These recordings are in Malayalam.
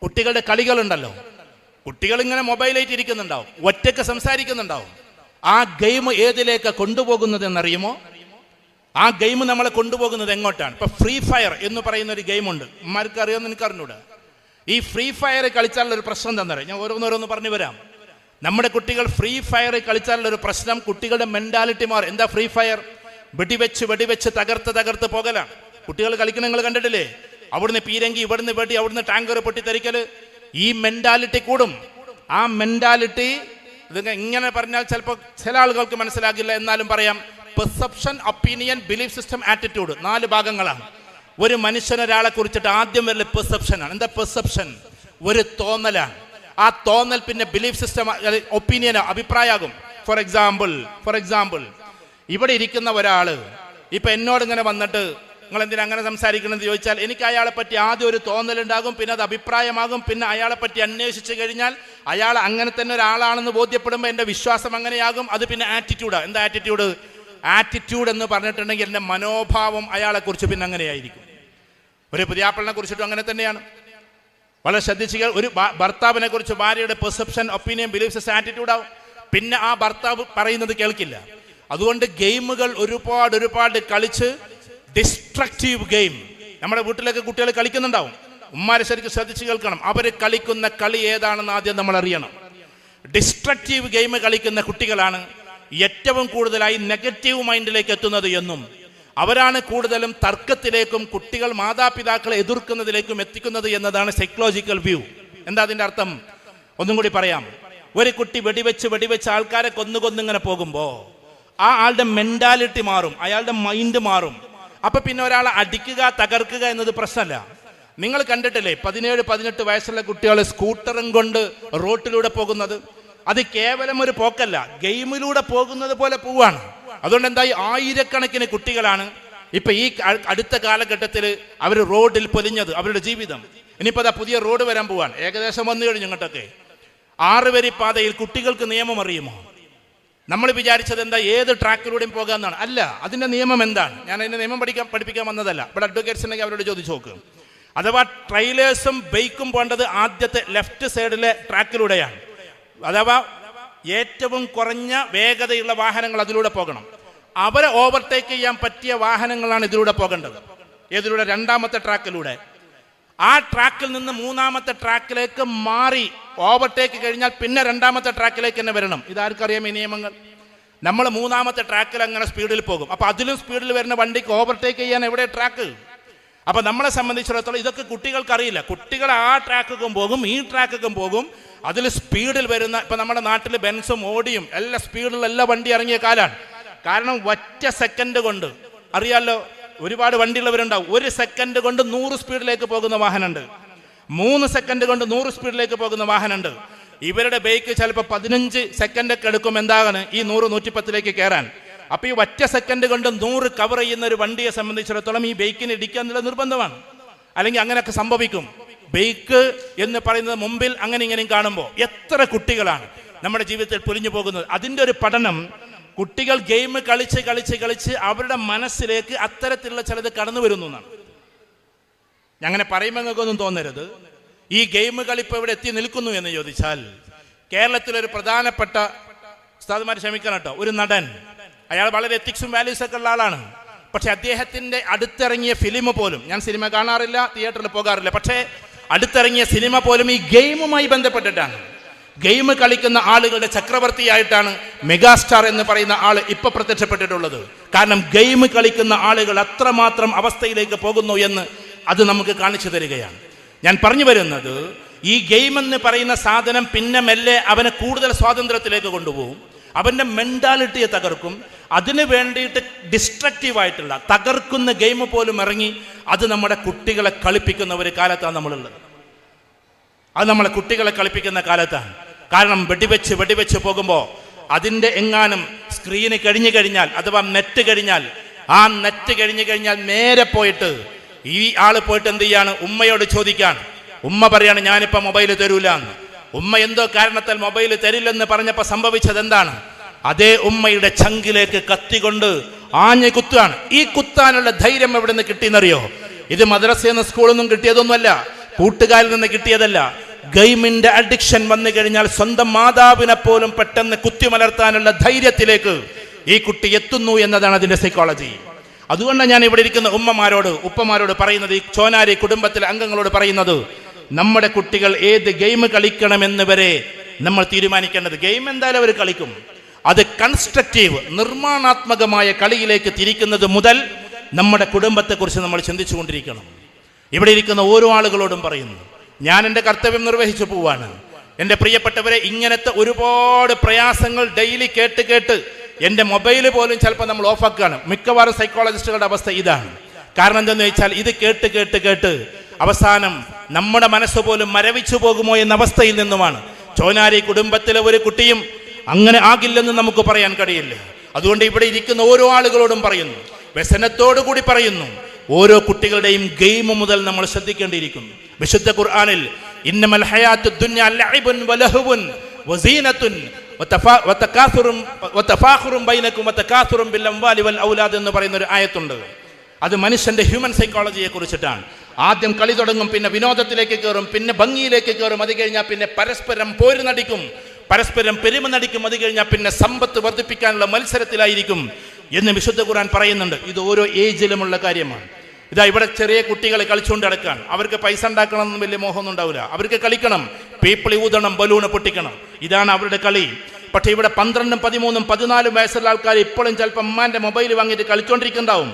കുട്ടികളുടെ കളികളുണ്ടല്ലോ, കുട്ടികൾ ഇങ്ങനെ മൊബൈലായിട്ട് ഇരിക്കുന്നുണ്ടാവും, ഒറ്റയ്ക്ക് സംസാരിക്കുന്നുണ്ടാവും. ആ ഗെയിം ഏതിലേക്ക് കൊണ്ടുപോകുന്നത് എന്നറിയുമോ? ആ ഗെയിം നമ്മളെ കൊണ്ടുപോകുന്നത് എങ്ങോട്ടാണ്? ഇപ്പൊ ഫ്രീ ഫയർ എന്ന് പറയുന്ന ഒരു ഗെയിമുണ്ട്, ഉമ്മാർക്ക് അറിയാമെന്ന് എനിക്ക് അറിഞ്ഞൂടെ. ഈ ഫ്രീ ഫയർ കളിച്ചാലുള്ള ഒരു പ്രശ്നം എന്താണെന്നറിയാം, ഞാൻ ഓരോന്നോരോന്ന് പറഞ്ഞു വരാം. നമ്മുടെ കുട്ടികൾ ഫ്രീ ഫയർ കളിച്ചാലുള്ള ഒരു പ്രശ്നം, കുട്ടികളുടെ മെന്റാലിറ്റി മാറും. എന്താ ഫ്രീ ഫയർ? വെടിവെച്ച് തകർത്ത് പോകലാണ്. കുട്ടികൾ കളിക്കുന്ന നിങ്ങൾ കണ്ടിട്ടില്ലേ? അവിടുന്ന് പീരങ്കി, ഇവിടുന്ന് വെടി, അവിടുന്ന് ടാങ്കർ പൊട്ടിത്തെറിക്കല്. ഈ മെന്റാലിറ്റി കൂടും. ആ മെന്റാലിറ്റി ഇങ്ങനെ പറഞ്ഞാൽ ചിലപ്പോൾ ചില ആളുകൾക്ക് മനസ്സിലാകില്ല, എന്നാലും പറയാം. Perception, opinion, belief system, attitude, 4 ഭാഗങ്ങളാണ്. ഒരു മനുഷ്യനൊരാളെ കുറിച്ചിട്ട് ആദ്യം വരല് പെർസെപ്ഷൻ ആണ്. എന്താ പെർസെപ്ഷൻ? ഒരു തോന്നലാണ്. ആ തോന്നൽ പിന്നെ ബിലീഫ് സിസ്റ്റം, ഒപ്പീനിയൻ, അഭിപ്രായമാകും. ഫോർ എക്സാമ്പിൾ ഇവിടെ ഇരിക്കുന്ന ഒരാള് ഇപ്പൊ എന്നോട് ഇങ്ങനെ വന്നിട്ട് നിങ്ങൾ എന്തിനാ അങ്ങനെ സംസാരിക്കണമെന്ന് ചോദിച്ചാൽ, എനിക്ക് അയാളെ പറ്റി ആദ്യം ഒരു തോന്നലുണ്ടാകും, പിന്നെ അത് അഭിപ്രായമാകും, പിന്നെ അയാളെ പറ്റി അന്വേഷിച്ച് കഴിഞ്ഞാൽ അയാൾ അങ്ങനെ തന്നെ ഒരാളാണെന്ന് ബോധ്യപ്പെടുമ്പോൾ എൻ്റെ വിശ്വാസം അങ്ങനെയാകും. അത് പിന്നെ ആറ്റിറ്റ്യൂഡാണ്. എന്താ ആറ്റിറ്റ്യൂഡ്? ആറ്റിറ്റ്യൂഡ് എന്ന് പറഞ്ഞിട്ടുണ്ടെങ്കിൽ എൻ്റെ മനോഭാവം അയാളെക്കുറിച്ച് പിന്നെ അങ്ങനെയായിരിക്കും. ഒരു പുതിയാപ്പിളിനെ കുറിച്ചിട്ടും അങ്ങനെ തന്നെയാണ്. വളരെ ശ്രദ്ധിക്കുക. ഒരു ഭർത്താവിനെ കുറിച്ച് ഭാര്യയുടെ പെർസെപ്ഷൻ, ഒപ്പീനിയൻ, ബിലീഫ് സിസ്റ്റം, ആറ്റിറ്റ്യൂഡാവും. പിന്നെ ആ ഭർത്താവ് പറയുന്നത് കേൾക്കില്ല. അതുകൊണ്ട് ഗെയിമുകൾ ഒരുപാട് കളിച്ച് ഡിസ്ട്രക്റ്റീവ് ഗെയിം നമ്മുടെ വീട്ടിലൊക്കെ കുട്ടികൾ കളിക്കുന്നുണ്ടാവും. ഉമ്മാരെ ശരിക്കും ശ്രദ്ധിച്ച് കേൾക്കണം. അവർ കളിക്കുന്ന കളി ഏതാണെന്ന് ആദ്യം നമ്മൾ അറിയണം. ഡിസ്ട്രക്റ്റീവ് ഗെയിം കളിക്കുന്ന കുട്ടികളാണ് ഏറ്റവും കൂടുതലായി നെഗറ്റീവ് മൈൻഡിലേക്ക് എത്തുന്നത് എന്നും അവരാണ് കൂടുതലും തർക്കത്തിലേക്കും കുട്ടികൾ മാതാപിതാക്കളെ എതിർക്കുന്നതിലേക്കും എത്തിക്കുന്നത് എന്നതാണ് സൈക്കോളജിക്കൽ വ്യൂ. എന്താ അതിൻ്റെ അർത്ഥം? ഒന്നും കൂടി പറയാം. ഒരു കുട്ടി വെടിവെച്ച് ആൾക്കാരെ കൊന്നിങ്ങനെ പോകുമ്പോൾ ആ ആളുടെ മെന്റാലിറ്റി മാറും, അയാളുടെ മൈൻഡ് മാറും. അപ്പൊ പിന്നെ ഒരാളെ അടിക്കുക, തകർക്കുക എന്നത് പ്രശ്നമല്ല. നിങ്ങൾ കണ്ടിട്ടില്ലേ 17-18 വയസ്സുള്ള കുട്ടികൾ സ്കൂട്ടറും കൊണ്ട് റോട്ടിലൂടെ പോകുന്നത്? അത് കേവലം ഒരു പോക്കല്ല, ഗെയിമിലൂടെ പോകുന്നത് പോലെ പോവാണ്. അതുകൊണ്ട് എന്തായി, ആയിരക്കണക്കിന് കുട്ടികളാണ് ഇപ്പൊ ഈ അടുത്ത കാലഘട്ടത്തിൽ അവർ റോഡിൽ പൊലിഞ്ഞത്, അവരുടെ ജീവിതം. ഇനിയിപ്പോ അതാ പുതിയ റോഡ് വരാൻ പോവാണ്, ഏകദേശം വന്നു കഴിഞ്ഞു. ഇങ്ങോട്ടൊക്കെ 6 വരി പാതയിൽ കുട്ടികൾക്ക് നിയമം അറിയുമോ? നമ്മൾ വിചാരിച്ചത് എന്താ, ഏത് ട്രാക്കിലൂടെയും പോകാമെന്നാണ്. അല്ല, അതിന്റെ നിയമം എന്താണ്? ഞാൻ അതിന്റെ നിയമം പഠിപ്പിക്കാൻ വന്നതല്ല. ഇവിടെ അഡ്വക്കേറ്റ്സ് ഉണ്ടെങ്കിൽ അവരോട് ചോദിച്ചു നോക്ക്. അഥവാ ട്രെയിലേഴ്സും ബൈക്കും പോകേണ്ടത് ആദ്യത്തെ ലെഫ്റ്റ് സൈഡിലെ ട്രാക്കിലൂടെയാണ്. അഥവാ ഏറ്റവും കുറഞ്ഞ വേഗതയുള്ള വാഹനങ്ങൾ അതിലൂടെ പോകണം. അവരെ ഓവർടേക്ക് ചെയ്യാൻ പറ്റിയ വാഹനങ്ങളാണ് ഇതിലൂടെ പോകേണ്ടത്. ഏതിലൂടെ? 2ാമത്തെ ട്രാക്കിലൂടെ. ആ ട്രാക്കിൽ നിന്ന് 3ാമത്തെ ട്രാക്കിലേക്ക് മാറി ഓവർടേക്ക് കഴിഞ്ഞാൽ പിന്നെ 2ാമത്തെ ട്രാക്കിലേക്ക് തന്നെ വരണം. ഇതാർക്കറിയാം ഈ നിയമങ്ങൾ? നമ്മൾ 3ാമത്തെ ട്രാക്കിൽ അങ്ങനെ സ്പീഡിൽ പോകും. അപ്പൊ അതിലും സ്പീഡിൽ വരുന്ന വണ്ടിക്ക് ഓവർടേക്ക് ചെയ്യാൻ എവിടെ ട്രാക്ക്? അപ്പൊ നമ്മളെ സംബന്ധിച്ചിടത്തോളം ഇതൊക്കെ കുട്ടികൾക്ക് അറിയില്ല. കുട്ടികൾ ആ ട്രാക്കും പോകും, ഈ ട്രാക്കും പോകും. അതിൽ സ്പീഡിൽ വരുന്ന, ഇപ്പൊ നമ്മുടെ നാട്ടിൽ ബെൻസും ഓടിയും എല്ലാ സ്പീഡിലുള്ള എല്ലാ വണ്ടി ഇറങ്ങിയ കാലാണ്. കാരണം ഒറ്റ സെക്കൻഡ് കൊണ്ട്, അറിയാലോ, ഒരുപാട് വണ്ടിയുള്ളവരുണ്ടാവും. 1 സെക്കൻഡ് കൊണ്ട് 100 സ്പീഡിലേക്ക് പോകുന്ന വാഹനമുണ്ട്. 3 സെക്കൻഡ് കൊണ്ട് 100 സ്പീഡിലേക്ക് പോകുന്ന വാഹനമുണ്ട്. ഇവരുടെ ബൈക്ക് ചിലപ്പോൾ 15 സെക്കൻഡൊക്കെ എടുക്കും എന്താണ് ഈ 100-110ലേക്ക് കയറാൻ. അപ്പൊ ഈ ഒറ്റ സെക്കൻഡ് കൊണ്ട് 100 കവർ ചെയ്യുന്ന ഒരു വണ്ടിയെ സംബന്ധിച്ചിടത്തോളം ഈ ബൈക്കിന് ഇടിക്കുക എന്നുള്ള നിർബന്ധമാണ്. അല്ലെങ്കിൽ അങ്ങനെയൊക്കെ സംഭവിക്കും. ബൈക്ക് എന്ന് പറയുന്നത് മുമ്പിൽ അങ്ങനെ ഇങ്ങനെയും കാണുമ്പോൾ എത്ര കുട്ടികളാണ് നമ്മുടെ ജീവിതത്തിൽ പൊലിഞ്ഞു പോകുന്നത്. അതിൻ്റെ ഒരു പഠനം, കുട്ടികൾ ഗെയിം കളിച്ച് അവരുടെ മനസ്സിലേക്ക് അത്തരത്തിലുള്ള ചിലത് കടന്നു വരുന്നു എന്നാണ്. അങ്ങനെ പറയുമ്പോൾ നിങ്ങൾക്കൊന്നും തോന്നരുത്. ഈ ഗെയിം കളിപ്പോൾ ഇവിടെ എത്തി നിൽക്കുന്നു എന്ന് ചോദിച്ചാൽ, കേരളത്തിലൊരു പ്രധാനപ്പെട്ട ഉസ്താദുമാർ ക്ഷമിക്കണം കേട്ടോ, ഒരു നടൻ, അയാൾ വളരെ എത്തിക്സും വാല്യൂസൊക്കെ ഉള്ള ആളാണ്. പക്ഷെ അദ്ദേഹത്തിന്റെ അടുത്തിറങ്ങിയ ഫിലിം പോലും, ഞാൻ സിനിമ കാണാറില്ല, തിയേറ്ററിൽ പോകാറില്ല, പക്ഷേ അടുത്തിറങ്ങിയ സിനിമ പോലും ഈ ഗെയിമുമായി ബന്ധപ്പെട്ടിട്ടാണ്. ഗെയിം കളിക്കുന്ന ആളുകളുടെ ചക്രവർത്തിയായിട്ടാണ് മെഗാസ്റ്റാർ എന്ന് പറയുന്ന ആൾ ഇപ്പൊ പ്രത്യക്ഷപ്പെട്ടിട്ടുള്ളത്. കാരണം ഗെയിം കളിക്കുന്ന ആളുകൾ അത്രമാത്രം അവസ്ഥയിലേക്ക് പോകുന്നു എന്ന് അത് നമുക്ക് കാണിച്ചു തരികയാണ്. ഞാൻ പറഞ്ഞു വരുന്നത്, ഈ ഗെയിം എന്ന് പറയുന്ന സാധനം പിന്നെ മെല്ലെ അവനെ കൂടുതൽ സ്വാതന്ത്ര്യത്തിലേക്ക് കൊണ്ടുപോകും, അവൻ്റെ മെന്റാലിറ്റിയെ തകർക്കും. അതിനു വേണ്ടിയിട്ട് ഡിസ്ട്രക്റ്റീവായിട്ടുള്ള തകർക്കുന്ന ഗെയിം പോലും ഇറങ്ങി അത് നമ്മുടെ കുട്ടികളെ കളിപ്പിക്കുന്ന ഒരു കാലത്താണ് നമ്മളുള്ളത്. അത് നമ്മളെ കുട്ടികളെ കളിപ്പിക്കുന്ന കാലത്താണ്. കാരണം വെടിവെച്ച് പോകുമ്പോൾ അതിൻ്റെ എങ്ങാനും സ്ക്രീന് കഴിഞ്ഞു കഴിഞ്ഞാൽ, അഥവാ നെറ്റ് കഴിഞ്ഞാൽ, ആ നെറ്റ് കഴിഞ്ഞു കഴിഞ്ഞാൽ നേരെ പോയിട്ട് ഈ ആള് പോയിട്ട് എന്ത് ചെയ്യാണ്, ഉമ്മയോട് ചോദിക്കാൻ. ഉമ്മ പറയാണ് ഞാനിപ്പോൾ മൊബൈൽ തരൂല എന്ന്. ഉമ്മ എന്തോ കാരണത്താൽ മൊബൈൽ തരില്ലെന്ന് പറഞ്ഞപ്പോൾ സംഭവിച്ചത് എന്താണ്? അതേ ഉമ്മയുടെ ചങ്കിലേക്ക് കത്തികൊണ്ട് ആഞ്ഞ് കുത്തുകയാണ്. ഈ കുത്താനുള്ള ധൈര്യം എവിടെ നിന്ന് കിട്ടിയെന്നറിയോ? ഇത് മദ്രസയെന്ന് സ്കൂളൊന്നും കിട്ടിയതൊന്നുമല്ല. കൂട്ടുകാരിൽ നിന്ന് കിട്ടിയതല്ല. ഗെയിമിന്റെ അഡിക്ഷൻ വന്നു കഴിഞ്ഞാൽ സ്വന്തം മാതാവിനെ പോലും പെട്ടെന്ന് കുത്തിമലർത്താനുള്ള ധൈര്യത്തിലേക്ക് ഈ കുട്ടി എത്തുന്നു എന്നതാണ് അതിന്റെ സൈക്കോളജി. അതുകൊണ്ടാണ് ഞാൻ ഇവിടെ ഇരിക്കുന്ന ഉപ്പമാരോട് പറയുന്നത്, ഈ ചോനാരി കുടുംബത്തിലെ അംഗങ്ങളോട് പറയുന്നത്, നമ്മുടെ കുട്ടികൾ ഏത് ഗെയിം കളിക്കണമെന്ന് വരെ നമ്മൾ തീരുമാനിക്കേണ്ടത്. ഗെയിം എന്തായാലും അവർ കളിക്കും. അത് കൺസ്ട്രക്റ്റീവ് നിർമ്മാണാത്മകമായ കളിയിലേക്ക് തിരിക്കുന്നത് മുതൽ നമ്മുടെ കുടുംബത്തെക്കുറിച്ച് നമ്മൾ ചിന്തിച്ചു കൊണ്ടിരിക്കണം. ഇവിടെ ഇരിക്കുന്ന ഓരോ ആളുകളോടും പറയുന്നു, ഞാൻ എൻ്റെ കർത്തവ്യം നിർവഹിച്ചു പോവാണ്. എൻ്റെ പ്രിയപ്പെട്ടവരെ, ഇങ്ങനത്തെ ഒരുപാട് പ്രയാസങ്ങൾ ഡെയിലി കേട്ട് എൻ്റെ മൊബൈൽ പോലും ചിലപ്പോൾ നമ്മൾ ഓഫാക്കുകയാണ്. മിക്കവാറും സൈക്കോളജിസ്റ്റുകളുടെ അവസ്ഥ ഇതാണ്. കാരണം എന്തെന്ന് വെച്ചാൽ ഇത് കേട്ട് അവസാനം നമ്മുടെ മനസ്സ് പോലും മരവിച്ചു പോകുമോ എന്ന അവസ്ഥയിൽ നിന്നുമാണ്. ചോനാരി കുടുംബത്തിലെ ഒരു കുട്ടിയും അങ്ങനെ ആകില്ലെന്ന് നമുക്ക് പറയാൻ കഴിയില്ല. അതുകൊണ്ട് ഇവിടെ ഇരിക്കുന്ന ഓരോ ആളുകളോടും പറയുന്നു, വ്യസനത്തോടു കൂടി പറയുന്നു, ഓരോ കുട്ടികളുടെയും ഗെയിം മുതൽ നമ്മൾ ശ്രദ്ധിക്കേണ്ടിയിരിക്കുന്നു. വിശുദ്ധ ഖുർആനിൽ ഇന്നമൽ ഹയാത്തുദ് ദുനിയ ലഅബുൻ വലഹുവുൻ വസീനത്തുൻ വതഫാഖുറുൻ ബൈനകും വതകാസുറുൻ ബിൽ അംവാലി വൽ ഔലാദ് എന്ന് പറയുന്ന ഒരു ആയത്തുണ്ട്. അത് മനുഷ്യന്റെ ഹ്യൂമൻ സൈക്കോളജിയെ കുറിച്ചിട്ടാണ്. ആദ്യം കളി തുടങ്ങും, പിന്നെ വിനോദത്തിലേക്ക് കയറും, പിന്നെ ഭംഗിയിലേക്ക് കയറും, അത് കഴിഞ്ഞാൽ പിന്നെ പരസ്പരം പോര് നടിക്കും, പരസ്പരം പെരുമ നടിക്കും, അത് കഴിഞ്ഞാൽ പിന്നെ സമ്പത്ത് വർദ്ധിപ്പിക്കാനുള്ള മത്സരത്തിലായിരിക്കും എന്ന് വിശുദ്ധ ഖുർആൻ പറയുന്നുണ്ട്. ഇത് ഓരോ ഏജിലുമുള്ള കാര്യമാണ്. ഇതാ ഇവിടെ ചെറിയ കുട്ടികൾ കളിച്ചുകൊണ്ട് നടക്കാൻ, അവർക്ക് പൈസ ഉണ്ടാക്കണം എന്ന് വലിയ മോഹമൊന്നും ഉണ്ടാവില്ല. അവർക്ക് കളിക്കണം, പീപ്പിളി ഊതണം, ബലൂണ് പൊട്ടിക്കണം, ഇതാണ് അവരുടെ കളി. പക്ഷേ ഇവിടെ 12, 13, 14 വയസ്സുള്ള ആൾക്കാർ ഇപ്പോഴും ചിലപ്പോൾ അമ്മാന്റെ മൊബൈൽ വാങ്ങിയിട്ട് കളിച്ചോണ്ടിരിക്കുന്നുണ്ടാവും.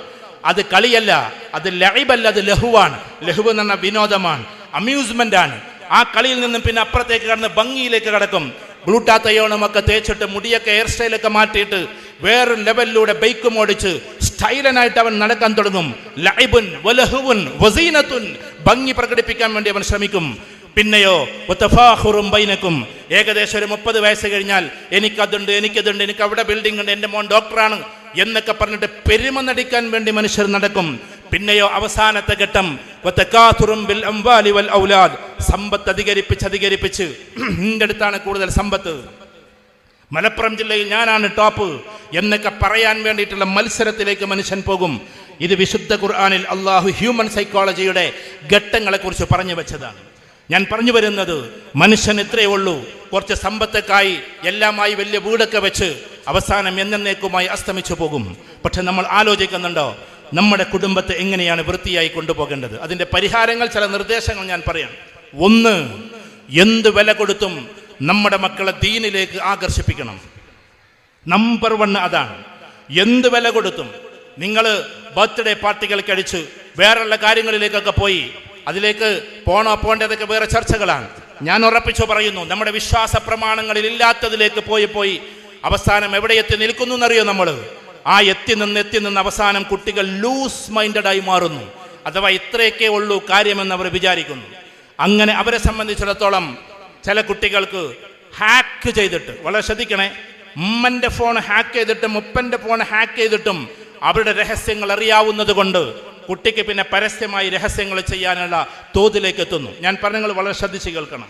അത് കളിയല്ല, അത് ലഇബല്ല, അത് ലഹുവാണ്. ലഹുവ് എന്ന് പറഞ്ഞാൽ വിനോദമാണ്, അമ്യൂസ്മെന്റ് ആണ്. ആ കളിയിൽ നിന്നും പിന്നെ അപ്പുറത്തേക്ക് കടന്ന് ഭംഗിയിലേക്ക് കടക്കും. ഗ്ലൂട്ടാത്തയോണമൊക്കെ തേച്ചിട്ട് മുടിയൊക്കെ ഹെയർ സ്റ്റൈലൊക്കെ മാറ്റിയിട്ട് വേറൊരു ലെവലിലൂടെ ബൈക്കും ഓടിച്ച് സ്റ്റൈലനായിട്ട് അവൻ നടക്കാൻ തുടങ്ങും. ലഇബുൻ വലഹുവുൻ വസീനത്തുൻ, ഭംഗി പ്രകടിപ്പിക്കാൻ വേണ്ടി അവൻ ശ്രമിക്കും. പിന്നെയോ വതഫാഖുറുൻ ബൈനകും, ഏകദേശം ഒരു 30 വയസ്സ് കഴിഞ്ഞാൽ എനിക്കതുണ്ട്, എനിക്ക് അവിടെ ബിൽഡിംഗ് ഉണ്ട്, എൻ്റെ മോൻ ഡോക്ടറാണ് എന്നൊക്കെ പറഞ്ഞിട്ട് പെരുമ നടിക്കാൻ വേണ്ടി മനുഷ്യർ നടക്കും. പിന്നെയോ അവസാനത്തെ ഘട്ടം വതകാസുറുൻ ബിൽ അംവാലി വൽ ഔലാദ്, സമ്പത്ത് അധികരിപ്പിച്ച് നിന്റെ അടുത്താണ് കൂടുതൽ സമ്പത്ത്, മലപ്പുറം ജില്ലയിൽ ഞാനാണ് ടോപ്പ് എന്നൊക്കെ പറയാൻ വേണ്ടിയിട്ടുള്ള മത്സരത്തിലേക്ക് മനുഷ്യൻ പോകും. ഇത് വിശുദ്ധ ഖുർആനിൽ അള്ളാഹു ഹ്യൂമൻ സൈക്കോളജിയുടെ ഘട്ടങ്ങളെക്കുറിച്ച് പറഞ്ഞു വെച്ചതാണ്. ഞാൻ പറഞ്ഞു വരുന്നത്, മനുഷ്യൻ ഇത്രയേ ഉള്ളൂ, കുറച്ച് സമ്പത്തൊക്കായി എല്ലാമായി വലിയ വീടൊക്കെ വെച്ച് അവസാനം എന്നേക്കുമായി അസ്തമിച്ചു പോകും. പക്ഷെ നമ്മൾ ആലോചിക്കുന്നുണ്ടോ നമ്മുടെ കുടുംബത്തെ എങ്ങനെയാണ് വൃത്തിയായി കൊണ്ടുപോകേണ്ടത്? അതിൻ്റെ പരിഹാരങ്ങൾ, ചില നിർദ്ദേശങ്ങൾ ഞാൻ പറയാം. ഒന്ന്, എന്ത് വില കൊടുത്തും നമ്മുടെ മക്കളെ ദീനിലേക്ക് ആകർഷിപ്പിക്കണം. നമ്പർ 1 അതാണ്. എന്ത് വില കൊടുത്തും നിങ്ങൾ ബർത്ത്ഡേ പാർട്ടികൾ കഴിച്ച് വേറെയുള്ള കാര്യങ്ങളിലേക്കൊക്കെ പോയി, അതിലേക്ക് പോണോ പോണ്ടതൊക്കെ വേറെ ചർച്ചകളാണ്. ഞാൻ ഉറപ്പിച്ചു പറയുന്നു, നമ്മുടെ വിശ്വാസ പ്രമാണങ്ങളിൽ ഇല്ലാത്തതിലേക്ക് പോയി അവസാനം എവിടെ എത്തി നിൽക്കുന്നു എന്നറിയോ? നമ്മൾ ആ എത്തി നിന്ന് അവസാനം കുട്ടികൾ ലൂസ് മൈൻഡഡായി മാറുന്നു. അഥവാ ഇത്രയൊക്കെ ഉള്ളൂ കാര്യമെന്ന് അവർ വിചാരിക്കുന്നു. അങ്ങനെ അവരെ സംബന്ധിച്ചിടത്തോളം ചില കുട്ടികൾക്ക് ഹാക്ക് ചെയ്തിട്ട്, വളരെ ശ്രദ്ധിക്കണേ, ഉമ്മൻ്റെ ഫോൺ ഹാക്ക് ചെയ്തിട്ടും ഉപ്പൻ്റെ ഫോൺ ഹാക്ക് ചെയ്തിട്ടും അവരുടെ രഹസ്യങ്ങൾ അറിയാവുന്നത് കൊണ്ട് കുട്ടിക്ക് പിന്നെ പരസ്യമായി രഹസ്യങ്ങൾ ചെയ്യാനുള്ള തോതിലേക്ക് എത്തുന്നു. ഞാൻ പറഞ്ഞത് വളരെ ശ്രദ്ധിച്ച് കേൾക്കണം.